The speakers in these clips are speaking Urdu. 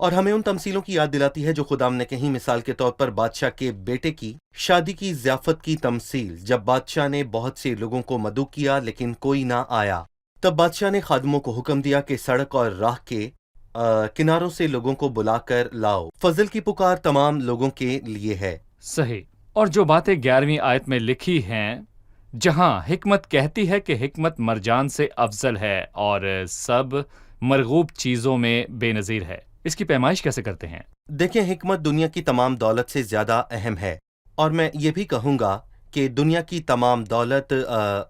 اور ہمیں ان تمثیلوں کی یاد دلاتی ہے جو خدا نے کہیں، مثال کے طور پر بادشاہ کے بیٹے کی شادی کی ضیافت کی تمثیل، جب بادشاہ نے بہت سے لوگوں کو مدعو کیا لیکن کوئی نہ آیا، تب بادشاہ نے خادموں کو حکم دیا کہ سڑک اور راہ کے کناروں سے لوگوں کو بلا کر لاؤ۔ فضل کی پکار تمام لوگوں کے لیے ہے۔ صحیح۔ اور جو باتیں 11ویں آیت میں لکھی ہیں، جہاں حکمت کہتی ہے کہ حکمت مرجان سے افضل ہے اور سب مرغوب چیزوں میں بے نظیر ہے، اس کی پیمائش کیسے کرتے ہیں؟ دیکھیں، حکمت دنیا کی تمام دولت سے زیادہ اہم ہے، اور میں یہ بھی کہوں گا کہ دنیا کی تمام دولت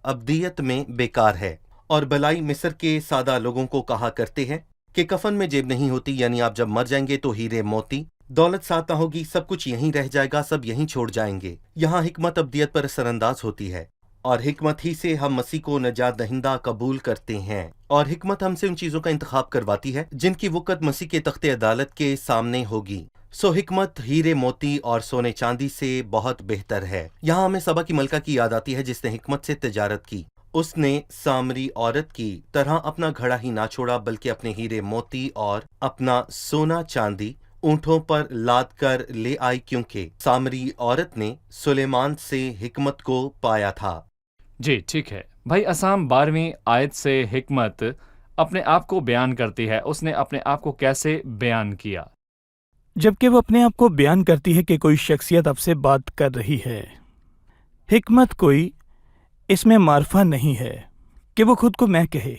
ابدیت میں بیکار ہے۔ اور بلائی مصر کے سادہ لوگوں کو کہا کرتے ہیں کہ کفن میں جیب نہیں ہوتی، یعنی آپ جب مر جائیں گے تو ہیرے موتی، دولت ساتھ نہ ہوگی، سب کچھ یہیں رہ جائے گا، سب یہیں چھوڑ جائیں گے۔ یہاں حکمت ابدیت پر اثر انداز ہوتی ہے، اور حکمت ہی سے ہم مسیح کو نجات دہندہ قبول کرتے ہیں، اور حکمت ہم سے ان چیزوں کا انتخاب کرواتی ہے جن کی وقت مسیح کے تخت عدالت کے سامنے ہوگی۔ سو حکمت ہیرے موتی اور سونے چاندی سے بہت بہتر ہے۔ یہاں ہمیں سبا کی ملکہ کی یاد آتی ہے جس نے حکمت سے تجارت کی۔ اس نے سامری عورت کی طرح اپنا گھڑا ہی نہ چھوڑا، بلکہ اپنے ہیرے موتی اور اپنا سونا چاندی اونٹوں پر لاد کر لے آئی، کیونکہ سامری عورت نے سلیمان سے حکمت کو پایا تھا۔ جی ٹھیک ہے بھائی اسام، 12ویں آیت سے حکمت اپنے آپ کو بیان کرتی ہے، اس نے اپنے آپ کو کیسے بیان کیا؟ جبکہ وہ اپنے آپ کو بیان کرتی ہے کہ کوئی شخصیت اب سے بات کر رہی ہے۔ حکمت کوئی اس میں معرفہ نہیں ہے کہ وہ خود کو میں کہے،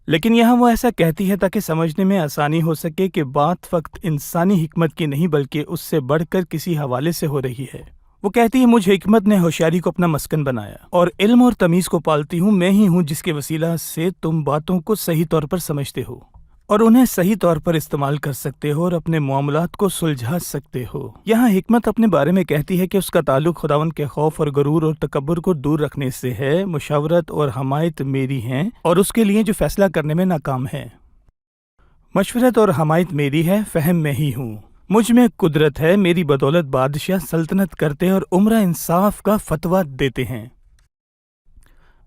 لیکن یہاں وہ ایسا کہتی ہے تاکہ سمجھنے میں آسانی ہو سکے کہ بات فقط انسانی حکمت کی نہیں بلکہ اس سے بڑھ کر کسی حوالے سے ہو رہی ہے۔ وہ کہتی ہے، مجھ حکمت نے ہوشیاری کو اپنا مسکن بنایا اور علم اور تمیز کو پالتی ہوں، میں ہی ہوں جس کے وسیلہ سے تم باتوں کو صحیح طور پر سمجھتے ہو اور انہیں صحیح طور پر استعمال کر سکتے ہو اور اپنے معاملات کو سلجھا سکتے ہو۔ یہاں حکمت اپنے بارے میں کہتی ہے کہ اس کا تعلق خداوند کے خوف اور غرور اور تکبر کو دور رکھنے سے ہے، مشاورت اور حمایت میری ہیں اور اس کے لیے جو فیصلہ کرنے میں ناکام ہے۔ مشورت اور حمایت میری ہے، فہم میں ہی ہوں، مجھ میں قدرت ہے، میری بدولت بادشاہ سلطنت کرتے اور عمرہ انصاف کا فتویٰ دیتے ہیں۔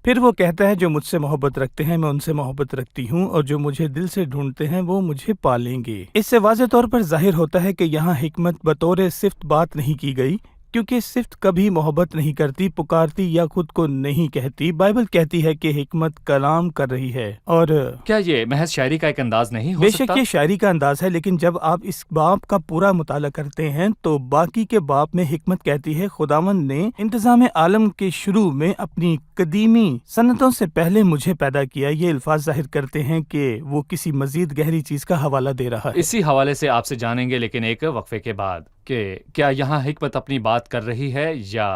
پھر وہ کہتا ہے، جو مجھ سے محبت رکھتے ہیں میں ان سے محبت رکھتی ہوں، اور جو مجھے دل سے ڈھونڈتے ہیں وہ مجھے پالیں گے۔ اس سے واضح طور پر ظاہر ہوتا ہے کہ یہاں حکمت بطور صفت بات نہیں کی گئی، کیونکہ صفت کبھی محبت نہیں کرتی، پکارتی یا خود کو نہیں کہتی۔ بائبل کہتی ہے کہ حکمت کلام کر رہی ہے، اور کیا یہ محض شاعری کا ایک انداز نہیں ہو بے سکتا؟ شک یہ شاعری کا انداز ہے، لیکن جب آپ اس باب کا پورا مطالعہ کرتے ہیں تو باقی کے باب میں حکمت کہتی ہے، خداوند نے انتظام عالم کے شروع میں اپنی قدیمی سنتوں سے پہلے مجھے پیدا کیا۔ یہ الفاظ ظاہر کرتے ہیں کہ وہ کسی مزید گہری چیز کا حوالہ دے رہا ہے۔ اسی حوالے سے آپ سے جانیں گے لیکن ایک وقفے کے بعد کہ کیا یہاں حکمت اپنی بات کر رہی ہے یا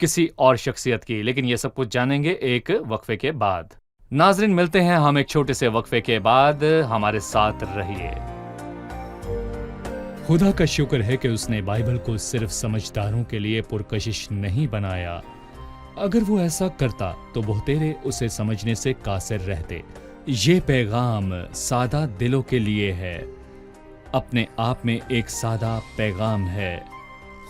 کسی اور شخصیت کی، لیکن یہ سب کچھ جانیں گے ایک وقفے کے بعد۔ ناظرین ملتے ہیں ہم ایک چھوٹے سے وقفے کے بعد، ہمارے ساتھ رہیے۔ خدا کا شکر ہے کہ اس نے بائبل کو صرف سمجھداروں کے لیے پرکشش نہیں بنایا۔ اگر وہ ایسا کرتا تو بہتیرے اسے سمجھنے سے قاصر رہتے۔ یہ پیغام سادہ دلوں کے لیے ہے، اپنے آپ میں ایک سادہ پیغام ہے۔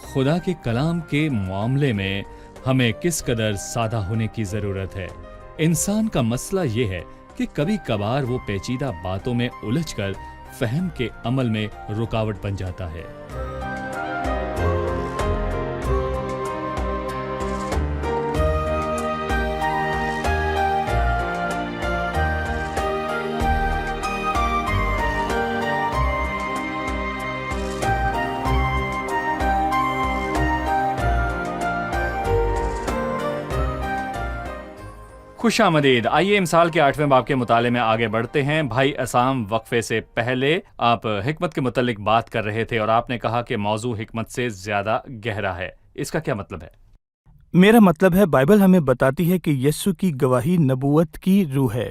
خدا کے کلام کے معاملے میں ہمیں کس قدر سادہ ہونے کی ضرورت ہے۔ انسان کا مسئلہ یہ ہے کہ کبھی کبھار وہ پیچیدہ باتوں میں الجھ کر فہم کے عمل میں رکاوٹ بن جاتا ہے۔ خوش آمدید۔ آئیے امثال کے 8ویں باب کے مطالعے میں آگے بڑھتے ہیں۔ بھائی اسام، وقفے سے پہلے آپ حکمت کے متعلق بات کر رہے تھے اور آپ نے کہا کہ موضوع حکمت سے زیادہ گہرا ہے، اس کا کیا مطلب ہے؟ میرا مطلب ہے بائبل ہمیں بتاتی ہے کہ یسوع کی گواہی نبوت کی روح ہے۔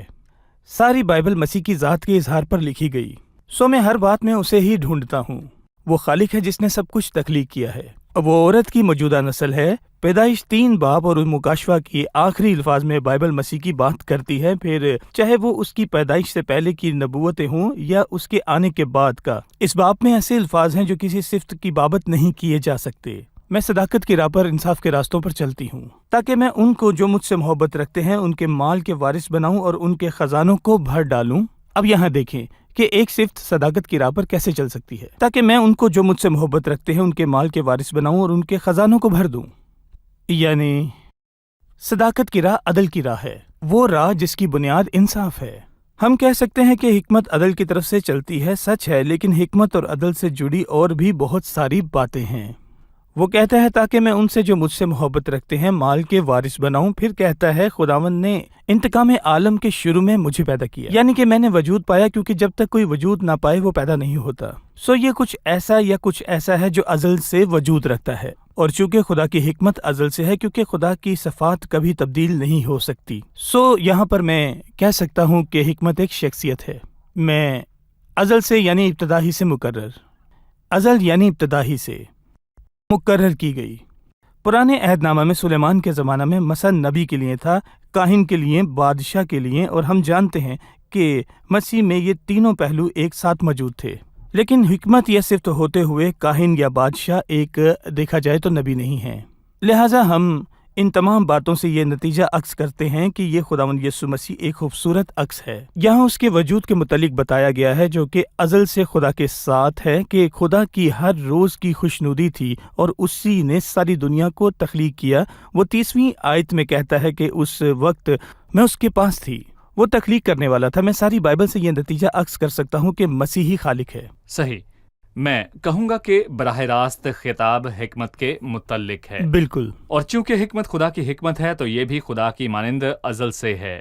ساری بائبل مسیح کی ذات کے اظہار پر لکھی گئی، سو میں ہر بات میں اسے ہی ڈھونڈتا ہوں۔ وہ خالق ہے جس نے سب کچھ تخلیق کیا ہے۔ وہ عورت کی موجودہ نسل ہے۔ پیدائش 3 باب اور مکاشفہ کی آخری الفاظ میں بائبل مسیح کی بات کرتی ہے، پھر چاہے وہ اس کی پیدائش سے پہلے کی نبوتیں ہوں یا اس کے آنے کے بعد کا۔ اس باب میں ایسے الفاظ ہیں جو کسی صفت کی بابت نہیں کیے جا سکتے۔ میں صداقت کی راہ پر، انصاف کے راستوں پر چلتی ہوں تاکہ میں ان کو جو مجھ سے محبت رکھتے ہیں ان کے مال کے وارث بناؤں اور ان کے خزانوں کو بھر ڈالوں۔ اب یہاں دیکھیں کہ ایک صفت صداقت کی راہ پر کیسے چل سکتی ہے، تاکہ میں ان کو جو مجھ سے محبت رکھتے ہیں ان کے مال کے وارث بناؤں اور ان کے خزانوں کو بھر دوں۔ یعنی صداقت کی راہ عدل کی راہ ہے، وہ راہ جس کی بنیاد انصاف ہے۔ ہم کہہ سکتے ہیں کہ حکمت عدل کی طرف سے چلتی ہے، سچ ہے، لیکن حکمت اور عدل سے جڑی اور بھی بہت ساری باتیں ہیں۔ وہ کہتا ہے تاکہ میں ان سے جو مجھ سے محبت رکھتے ہیں مال کے وارث بناؤں، پھر کہتا ہے خداوند نے انتقام عالم کے شروع میں مجھے پیدا کیا، یعنی کہ میں نے وجود پایا، کیونکہ جب تک کوئی وجود نہ پائے وہ پیدا نہیں ہوتا۔ یہ کچھ ایسا یا کچھ ایسا ہے جو ازل سے وجود رکھتا ہے، اور چونکہ خدا کی حکمت ازل سے ہے، کیونکہ خدا کی صفات کبھی تبدیل نہیں ہو سکتی۔ یہاں پر میں کہہ سکتا ہوں کہ حکمت ایک شخصیت ہے۔ میں ازل سے یعنی ابتدا ہی سے مقرر، ازل یعنی ابتدا ہی سے مقرر کی گئی۔ پرانے عہد نامہ میں سلیمان کے زمانہ میں مثلا نبی کے لیے تھا، کاہن کے لیے، بادشاہ کے لیے، اور ہم جانتے ہیں کہ مسیح میں یہ تینوں پہلو ایک ساتھ موجود تھے۔ لیکن حکمت یا صفت ہوتے ہوئے کاہن یا بادشاہ ایک دیکھا جائے تو نبی نہیں ہیں۔ لہٰذا ہم ان تمام باتوں سے یہ نتیجہ عکس کرتے ہیں کہ یہ خداوند یسوع مسیح ایک خوبصورت عکس ہے۔ یہاں اس کے وجود کے متعلق بتایا گیا ہے جو کہ ازل سے خدا کے ساتھ ہے، کہ خدا کی ہر روز کی خوشنودی تھی اور اسی نے ساری دنیا کو تخلیق کیا۔ وہ 30ویں آیت میں کہتا ہے کہ اس وقت میں اس کے پاس تھی، وہ تخلیق کرنے والا تھا۔ میں ساری بائبل سے یہ نتیجہ عکس کر سکتا ہوں کہ مسیحی خالق ہے۔ صحیح، میں کہوں گا کہ براہ راست خطاب حکمت کے متعلق ہے۔ بالکل، اور چونکہ حکمت خدا کی حکمت ہے تو یہ بھی خدا کی مانند ازل سے ہے۔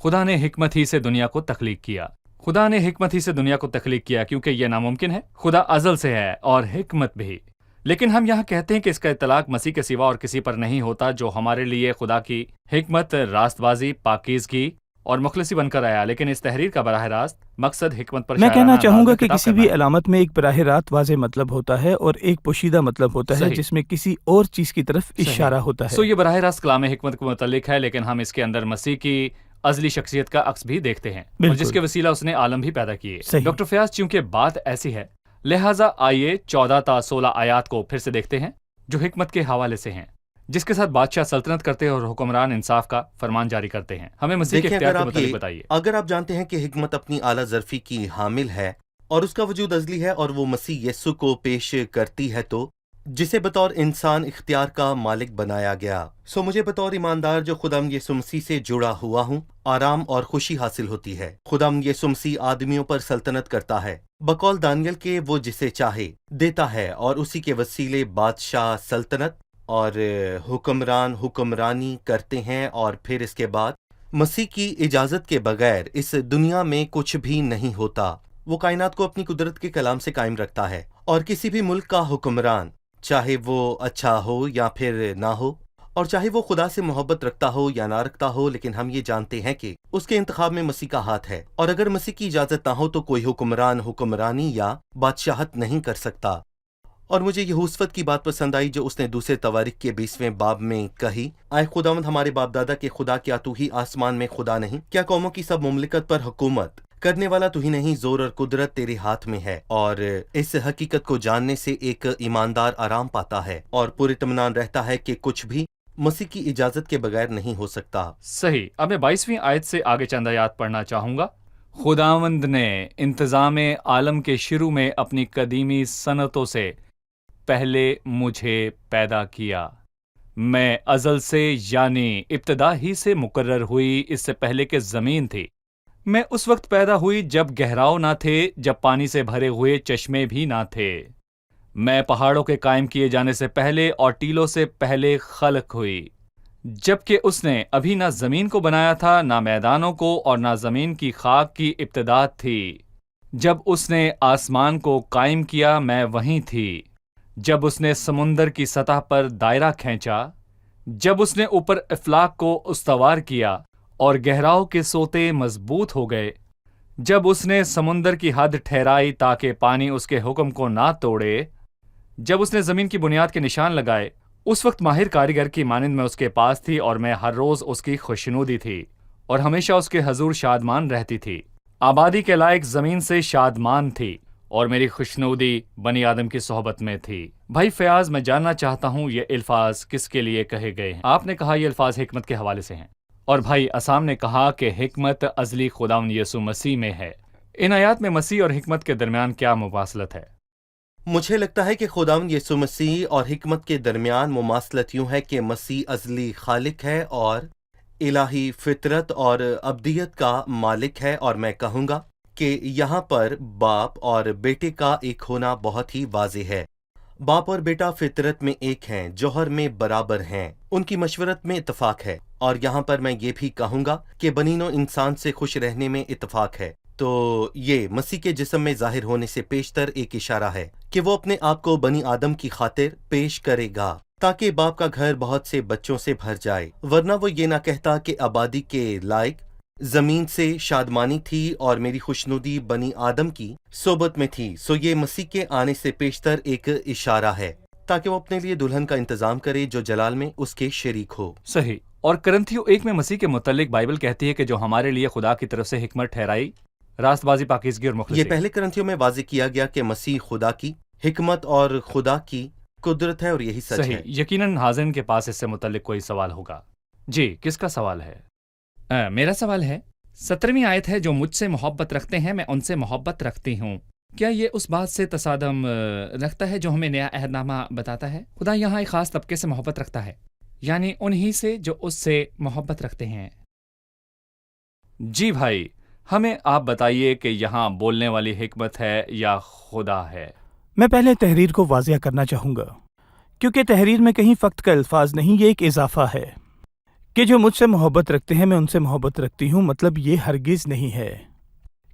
خدا نے حکمت ہی سے دنیا کو تخلیق کیا۔ خدا نے حکمت ہی سے دنیا کو تخلیق کیا کیونکہ یہ ناممکن ہے۔ خدا ازل سے ہے اور حکمت بھی۔ لیکن ہم یہاں کہتے ہیں کہ اس کا اطلاق مسیح کے سوا اور کسی پر نہیں ہوتا، جو ہمارے لیے خدا کی حکمت، راست بازی، پاکیزگی اور مخلصی بن کر آیا۔ لیکن اس تحریر کا براہ راست مقصد حکمت پر میں کہنا چاہوں گا کہ خطاب کسی کرنا بھی ہے۔ علامت میں ایک براہ راست واضح مطلب ہوتا ہے اور ایک پوشیدہ مطلب ہوتا ہے صحیح۔ جس میں کسی اور چیز کی طرف صحیح۔ اشارہ ہوتا ہے۔ یہ براہ راست کلام حکمت کو متعلق ہے، لیکن ہم اس کے اندر مسیح کی ازلی شخصیت کا عکس بھی دیکھتے ہیں، اور بالکل۔ جس کے وسیلہ اس نے عالم بھی پیدا کیے۔ صحیح۔ ڈاکٹر فیاض، چونکہ بات ایسی ہے لہٰذا آئیے 14 تا 16 آیات کو پھر سے دیکھتے ہیں جو حکمت کے حوالے سے ہیں، جس کے ساتھ بادشاہ سلطنت کرتے ہیں اور حکمران انصاف کا فرمان جاری کرتے ہیں۔ ہمیں مسیح کے دیکھیں، اختیار کے متعلق بتائیے۔ اگر آپ جانتے ہیں کہ حکمت اپنی اعلیٰ ظرفی کی حامل ہے اور اس کا وجود ازلی ہے اور وہ مسیح یسوع کو پیش کرتی ہے، تو جسے بطور انسان اختیار کا مالک بنایا گیا، مجھے بطور ایماندار جو خداوند یسوع مسیح سے جڑا ہوا ہوں آرام اور خوشی حاصل ہوتی ہے۔ خداوند یسوع مسیح آدمیوں پر سلطنت کرتا ہے، بقول دانیل کے وہ جسے چاہے دیتا ہے، اور اسی کے وسیلے بادشاہ سلطنت اور حکمران حکمرانی کرتے ہیں، اور پھر اس کے بعد مسیح کی اجازت کے بغیر اس دنیا میں کچھ بھی نہیں ہوتا۔ وہ کائنات کو اپنی قدرت کے کلام سے قائم رکھتا ہے، اور کسی بھی ملک کا حکمران، چاہے وہ اچھا ہو یا پھر نہ ہو، اور چاہے وہ خدا سے محبت رکھتا ہو یا نہ رکھتا ہو، لیکن ہم یہ جانتے ہیں کہ اس کے انتخاب میں مسیح کا ہاتھ ہے، اور اگر مسیح کی اجازت نہ ہو تو کوئی حکمران حکمرانی یا بادشاہت نہیں کر سکتا۔ اور مجھے یہوشفت کی بات پسند آئی جو اس نے دوسرے تواریخ کے 20ویں باب میں کہی، اے خداوند ہمارے باپ دادا کے خدا، کیا تو ہی آسمان میں خدا نہیں؟ کیا قوموں کی سب مملکت پر حکومت کرنے والا تو ہی نہیں؟ زور اور قدرت تیرے ہاتھ میں ہے، اور اس حقیقت کو جاننے سے ایک ایماندار آرام پاتا ہے اور پر اطمینان رہتا ہے کہ کچھ بھی مسیح کی اجازت کے بغیر نہیں ہو سکتا۔ صحیح۔ اب میں 22ویں آیت سے آگے چند آیات پڑھنا چاہوں گا۔ خداوند نے انتظام عالم کے شروع میں اپنی قدیمی صنعتوں سے پہلے مجھے پیدا کیا۔ میں ازل سے یعنی ابتدا ہی سے مقرر ہوئی، اس سے پہلے کہ زمین تھی۔ میں اس وقت پیدا ہوئی جب گہراؤ نہ تھے، جب پانی سے بھرے ہوئے چشمے بھی نہ تھے۔ میں پہاڑوں کے قائم کیے جانے سے پہلے اور ٹیلوں سے پہلے خلق ہوئی، جبکہ اس نے ابھی نہ زمین کو بنایا تھا، نہ میدانوں کو، اور نہ زمین کی خاک کی ابتدا تھی۔ جب اس نے آسمان کو قائم کیا، میں وہیں تھی۔ جب اس نے سمندر کی سطح پر دائرہ کھینچا، جب اس نے اوپر افلاک کو استوار کیا اور گہراؤ کے سوتے مضبوط ہو گئے، جب اس نے سمندر کی حد ٹھہرائی تاکہ پانی اس کے حکم کو نہ توڑے، جب اس نے زمین کی بنیاد کے نشان لگائے، اس وقت ماہر کاریگر کی مانند میں اس کے پاس تھی، اور میں ہر روز اس کی خوشنودی تھی اور ہمیشہ اس کے حضور شادمان رہتی تھی۔ آبادی کے لائق زمین سے شادمان تھی، اور میری خوشنودی بنی آدم کی صحبت میں تھی۔ بھائی فیاض، میں جاننا چاہتا ہوں یہ الفاظ کس کے لیے کہے گئے ہیں؟ آپ نے کہا یہ الفاظ حکمت کے حوالے سے ہیں، اور بھائی اسام نے کہا کہ حکمت ازلی خداوند یسوع مسیح میں ہے۔ ان آیات میں مسیح اور حکمت کے درمیان کیا مواصلت ہے؟ مجھے لگتا ہے کہ خداوند یسوع مسیح اور حکمت کے درمیان مماثلت یوں ہے کہ مسیح ازلی خالق ہے اور الہی فطرت اور ابدیت کا مالک ہے، اور میں کہوں گا کہ یہاں پر باپ اور بیٹے کا ایک ہونا بہت ہی واضح ہے۔ باپ اور بیٹا فطرت میں ایک ہیں، جوہر میں برابر ہیں، ان کی مشورت میں اتفاق ہے، اور یہاں پر میں یہ بھی کہوں گا کہ بنین و انسان سے خوش رہنے میں اتفاق ہے۔ تو یہ مسیح کے جسم میں ظاہر ہونے سے پیشتر ایک اشارہ ہے کہ وہ اپنے آپ کو بنی آدم کی خاطر پیش کرے گا تاکہ باپ کا گھر بہت سے بچوں سے بھر جائے، ورنہ وہ یہ نہ کہتا کہ آبادی کے لائق زمین سے شادمانی تھی اور میری خوشنودی بنی آدم کی صحبت میں تھی۔ سو یہ مسیح کے آنے سے پیشتر ایک اشارہ ہے تاکہ وہ اپنے لیے دلہن کا انتظام کرے جو جلال میں اس کے شریک ہو۔ صحیح۔ اور کرنتھیو 1 میں مسیح کے متعلق بائبل کہتی ہے کہ جو ہمارے لیے خدا کی طرف سے حکمت ٹھہرائی، راست بازی، پاکیزگی اور مخلصی۔ یہ پہلے کرنتھیوں میں واضح کیا گیا کہ مسیح خدا کی حکمت اور خدا کی قدرت ہے، اور یہی سچ صحیح۔ ہے۔ یقیناً حاضرین کے پاس اس سے متعلق کوئی سوال ہوگا۔ جی، کس کا سوال ہے؟ میرا سوال ہے، 17ویں آیت ہے، جو مجھ سے محبت رکھتے ہیں میں ان سے محبت رکھتی ہوں۔ کیا یہ اس بات سے تصادم رکھتا ہے جو ہمیں نیا عہد نامہ بتاتا ہے؟ خدا یہاں ایک خاص طبقے سے محبت رکھتا ہے، یعنی انہی سے جو اس سے محبت رکھتے ہیں۔ جی بھائی، ہمیں آپ بتائیے کہ یہاں بولنے والی حکمت ہے یا خدا ہے؟ میں پہلے تحریر کو واضح کرنا چاہوں گا، کیونکہ تحریر میں کہیں فقط کا الفاظ نہیں، یہ ایک اضافہ ہے کہ جو مجھ سے محبت رکھتے ہیں میں ان سے محبت رکھتی ہوں۔ مطلب یہ ہرگز نہیں ہے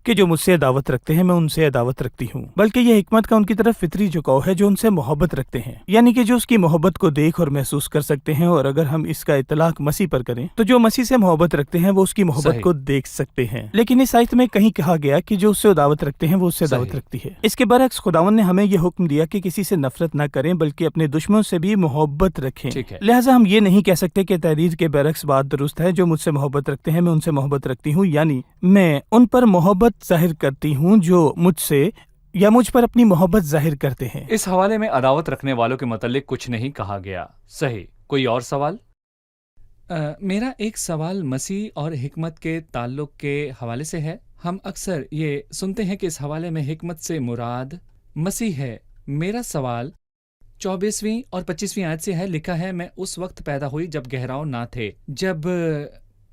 کہ جو مجھ سے عداوت رکھتے ہیں میں ان سے عداوت رکھتی ہوں، بلکہ یہ حکمت کا ان کی طرف فطری جھکاؤ ہے جو ان سے محبت رکھتے ہیں، یعنی کہ جو اس کی محبت کو دیکھ اور محسوس کر سکتے ہیں۔ اور اگر ہم اس کا اطلاق مسیح پر کریں تو جو مسیح سے محبت رکھتے ہیں وہ اس کی محبت صحیح۔ کو دیکھ سکتے ہیں، لیکن اس آیت میں کہیں کہا گیا کہ جو اس سے عداوت رکھتے ہیں وہ اس سے عداوت صحیح۔ رکھتی ہے۔ اس کے برعکس خداوند نے ہمیں یہ حکم دیا کہ کسی سے نفرت نہ کریں بلکہ اپنے دشمنوں سے بھی محبت رکھیں۔ ٹھیک ہے۔ لہٰذا ہم یہ نہیں کہہ سکتے کہ تحریر کے برعکس بات درست ہے، جو مجھ سے محبت رکھتے ہیں میں ان سے محبت رکھتی ہوں، یعنی میں ان پر محبت ظاہر کرتی ہوں جو مجھ سے یا مجھ پر اپنی محبت ظاہر کرتے ہیں۔ اس حوالے میں عداوت رکھنے والوں کے متعلق کچھ نہیں کہا گیا۔ صحیح۔ کوئی اور سوال؟ میرا ایک سوال مسیح اور حکمت کے تعلق کے حوالے سے ہے۔ ہم اکثر یہ سنتے ہیں کہ اس حوالے میں حکمت سے مراد مسیح ہے۔ میرا سوال 24ویں اور 25ویں آیت سے ہے۔ لکھا ہے، میں اس وقت پیدا ہوئی جب گہراؤ نہ تھے، جب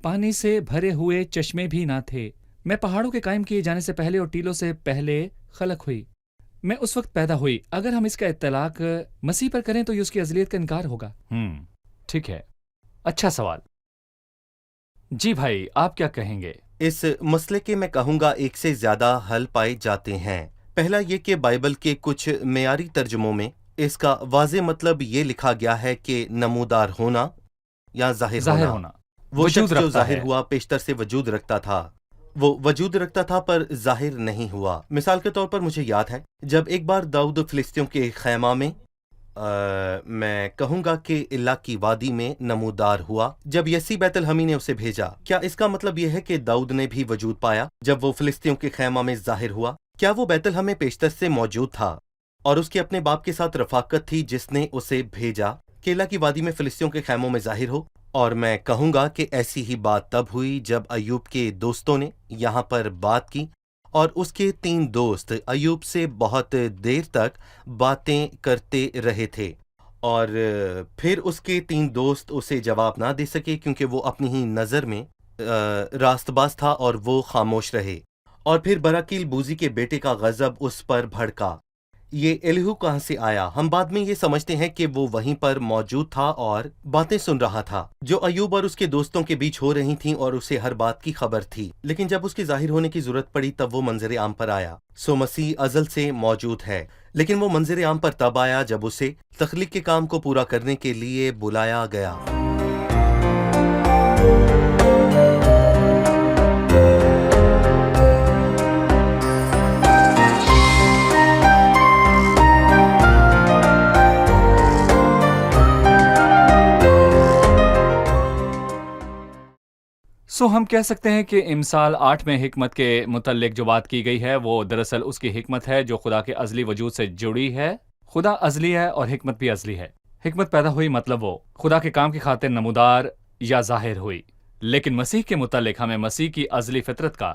پانی سے بھرے ہوئے چشمے بھی نہ تھے، میں پہاڑوں کے قائم کیے جانے سے پہلے اور ٹیلوں سے پہلے خلق ہوئی۔ میں اس وقت پیدا ہوئی۔ اگر ہم اس کا اطلاق مسیح پر کریں تو یہ اس کی ازلیت کا انکار ہوگا۔ ٹھیک ہے، اچھا سوال۔ جی بھائی، آپ کیا کہیں گے؟ اس مسئلے کے میں کہوں گا ایک سے زیادہ حل پائے جاتے ہیں۔ پہلا یہ کہ بائبل کے کچھ معیاری ترجموں میں اس کا واضح مطلب یہ لکھا گیا ہے کہ نمودار ہونا یا ظاہر ہونا۔ وہ وجود شخص جو رکھتا ظاہر ہے۔ ہوا پیشتر سے وجود رکھتا تھا، وہ وجود رکھتا تھا پر ظاہر نہیں ہوا۔ مثال کے طور پر مجھے یاد ہے جب ایک بار داؤد فلسطینیوں کے خیمہ میں میں کہوں گا کہ اللہ کی وادی میں نمودار ہوا، جب یسی بیت الحمی نے اسے بھیجا، کیا اس کا مطلب یہ ہے کہ داؤد نے بھی وجود پایا جب وہ فلسطینیوں کے خیمہ میں ظاہر ہوا؟ کیا وہ بیت الحم میں پیشتر سے موجود تھا اور اس کے اپنے باپ کے ساتھ رفاقت تھی جس نے اسے بھیجا کہ اللہ کی وادی میں فلسطینیوں کے خیموں میں ظاہر ہو؟ اور میں کہوں گا کہ ایسی ہی بات تب ہوئی جب ایوب کے دوستوں نے یہاں پر بات کی، اور اس کے 3 دوست ایوب سے بہت دیر تک باتیں کرتے رہے تھے، اور پھر اس کے 3 دوست اسے جواب نہ دے سکے کیونکہ وہ اپنی ہی نظر میں راست باز تھا اور وہ خاموش رہے۔ اور پھر براکیل بوزی کے بیٹے کا غضب اس پر بھڑکا۔ یہ الیہو کہاں سے آیا؟ ہم بعد میں یہ سمجھتے ہیں کہ وہ وہیں پر موجود تھا اور باتیں سن رہا تھا جو ایوب اور اس کے دوستوں کے بیچ ہو رہی تھیں، اور اسے ہر بات کی خبر تھی، لیکن جب اس کے ظاہر ہونے کی ضرورت پڑی تب وہ منظر عام پر آیا۔ سو مسیح ازل سے موجود ہے، لیکن وہ منظر عام پر تب آیا جب اسے تخلیق کے کام کو پورا کرنے کے لیے بلایا گیا۔ سو ہم کہہ سکتے ہیں کہ امثال 8 میں حکمت کے متعلق جو بات کی گئی ہے وہ دراصل اس کی حکمت ہے جو خدا کے ازلی وجود سے جڑی ہے۔ خدا ازلی ہے اور حکمت بھی ازلی ہے۔ حکمت پیدا ہوئی مطلب وہ خدا کے کام کی خاطر نمودار یا ظاہر ہوئی، لیکن مسیح کے متعلق ہمیں مسیح کی ازلی فطرت کا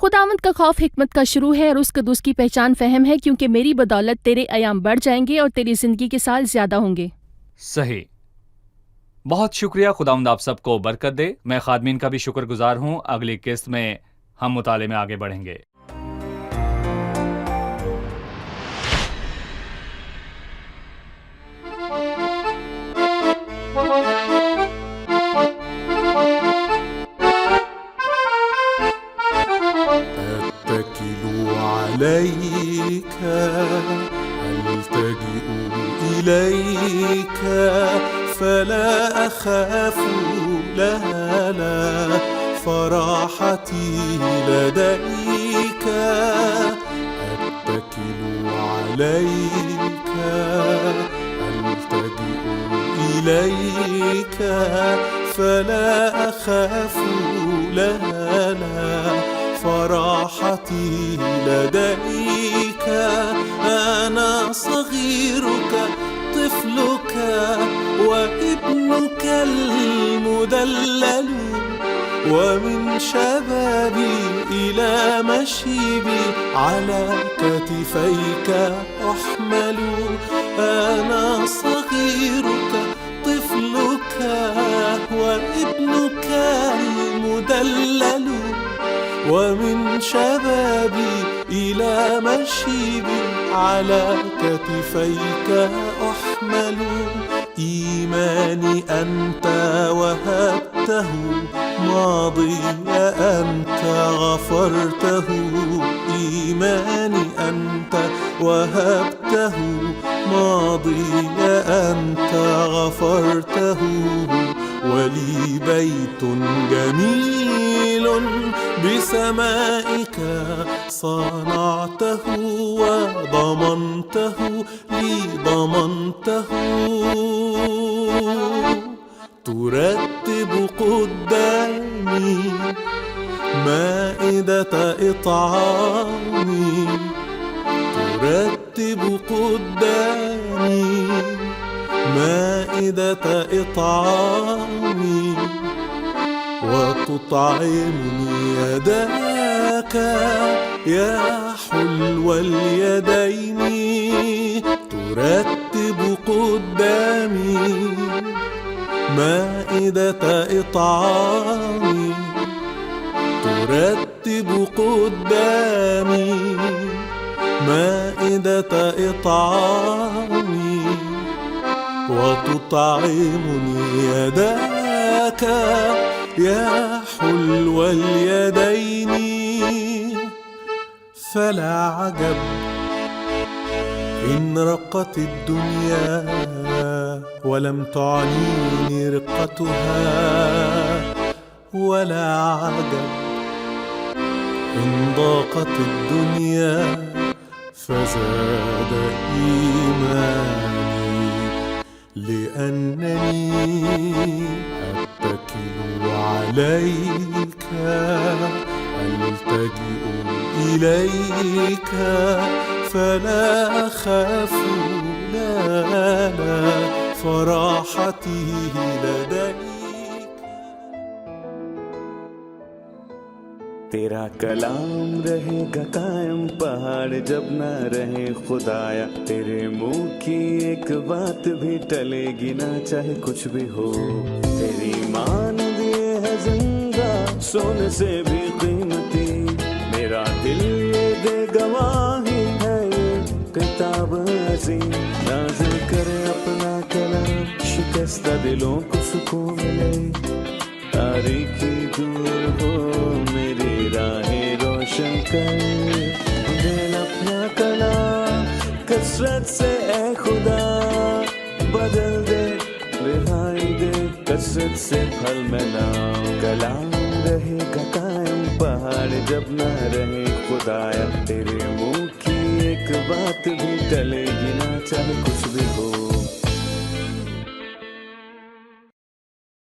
خداوند کا خوف حکمت کا شروع ہے اور اس قدوس کی پہچان فہم ہے، کیونکہ میری بدولت تیرے ایام بڑھ جائیں گے اور تیری زندگی کے سال زیادہ ہوں گے۔ صحیح، بہت شکریہ، خداوند آپ سب کو برکت دے۔ میں خادمین کا بھی شکر گزار ہوں۔ اگلی قسط میں ہم مطالعے میں آگے بڑھیں گے۔ عليك ألتجئ إليك فلا أخاف لا لا فراحتي لديك أتكل عليك ألتجئ إليك فلا أخاف لا لا فراحتي لديك أنا صغيرك طفلك وابنك المدلل ومن شبابي إلى مشيبي على كتفيك أحمل أنا صغيرك طفلك وابنك المدلل ومن شبابي إلى مشيبي على كتفيك أحمل إيماني أنت وهبته ماضي أنت غفرته إيماني أنت وهبته ماضي أنت غفرته ولي بيت جميل بسمائك صنعته وضمنته لي ضمنته ترتب قدامي مائدة إطعامي ترتب قدامي مائدة إطعامي وتطعمني يداك يا حلو اليدين ترتب قدامي مائدة إطعامي ترتب قدامي مائدة إطعامي وتطعمني يداك يا حلو اليدين فلا عجب إن رقت الدنيا ولم تعنيني رقتها ولا عجب إن ضاقت الدنيا فزاد إيماني لأنني أتكل عليك ألتجئ إليك فلا أخاف لا لا فراحتي لديك تیرا کلام رہے گا قائم پہاڑ جب نہ رہے خدایا تیرے منہ کی ایک بات بھی ٹلے گی نہ چاہے کچھ بھی ہو تیری مانند یہ ہے زندہ سونے سے بھی قیمتی میرا دل یہ دے گواہی ہے یہ کتاب عظیم نازل کرے اپنا کلام شکستہ دلوں کو سکون ملے تاریکی دور ہو میری راہیں روشن کر دل اپنا کلام کثرت سے اے خدا بدل دے رہائی دے کثرت سے پھل ملا کلام رہے گا قائم پہاڑ جب نہ رہے خدایا تیرے منہ کی ایک بات بھی ٹلے گی نہ چاہے کچھ بھی ہو